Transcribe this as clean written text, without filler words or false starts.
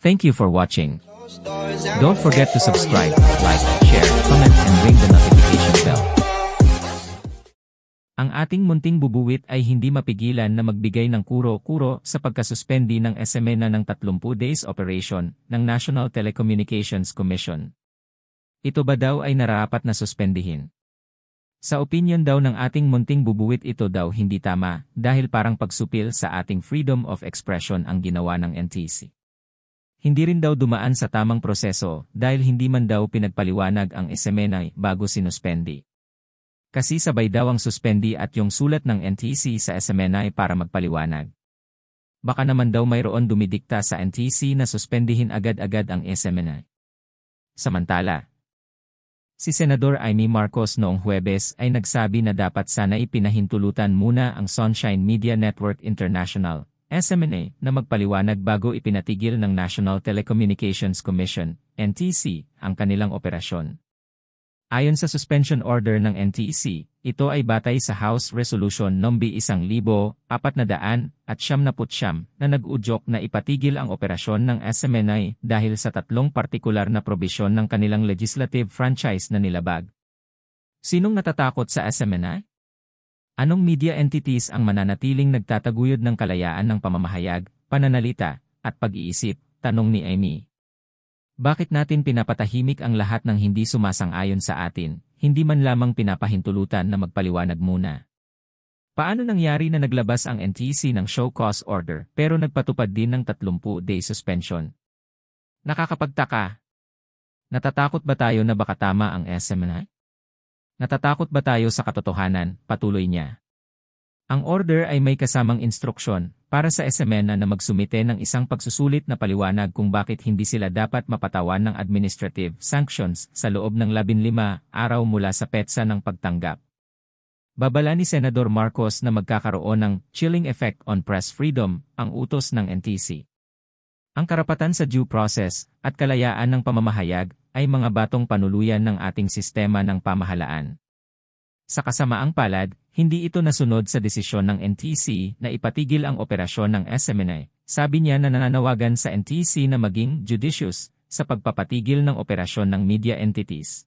Thank you for watching. Don't forget to subscribe, like, share, comment, and ring the notification bell. Ang ating munting bubuwit ay hindi mapigilan na magbigay ng kuro-kuro sa pagkasuspendi ng SMNA ng 30 days operation ng National Telecommunications Commission. Ito ba daw ay nararapat na suspendihin? Sa opinyon daw ng ating munting bubuwit, ito daw hindi tama dahil parang pagsupil sa ating freedom of expression ang ginawa ng NTC. Hindi rin daw dumaan sa tamang proseso dahil hindi man daw pinagpaliwanag ang SMNA bago sinuspendi. Kasi sabay daw ang suspendi at yung sulat ng NTC sa SMNA para magpaliwanag. Baka naman daw mayroon dumidikta sa NTC na suspendihin agad-agad ang SMNA. Samantala, si Senador Amy Marcos noong Huwebes ay nagsabi na dapat sana ipinahintulutan muna ang Sunshine Media Network International, SMNA, na magpaliwanag bago ipinatigil ng National Telecommunications Commission, NTC, ang kanilang operasyon. Ayon sa suspension order ng NTC, ito ay batay sa House Resolution No. 1479 na nag-udyok na ipatigil ang operasyon ng SMNA dahil sa tatlong partikular na probisyon ng kanilang legislative franchise na nilabag. Sinong natatakot sa SMNA? Anong media entities ang mananatiling nagtataguyod ng kalayaan ng pamamahayag, pananalita, at pag-iisip? Tanong ni Amy. Bakit natin pinapatahimik ang lahat ng hindi sumasang-ayon sa atin, hindi man lamang pinapahintulutan na magpaliwanag muna? Paano nangyari na naglabas ang NTC ng show cause order pero nagpatupad din ng 30-day suspension? Nakakapagtaka. Natatakot ba tayo na baka tama ang SMNA? Natatakot ba tayo sa katotohanan? Patuloy niya. Ang order ay may kasamang instruksyon para sa SMNA na magsumite ng isang pagsusulit na paliwanag kung bakit hindi sila dapat mapatawan ng administrative sanctions sa loob ng 15 araw mula sa petsa ng pagtanggap. Babala ni Senador Marcos na magkakaroon ng chilling effect on press freedom ang utos ng NTC. Ang karapatan sa due process at kalayaan ng pamamahayag ay mga batong panuluyan ng ating sistema ng pamahalaan. Sa kasamaang palad, hindi ito nasunod sa desisyon ng NTC na ipatigil ang operasyon ng SMNA. Sabi niya na nananawagan sa NTC na maging judicious sa pagpapatigil ng operasyon ng media entities.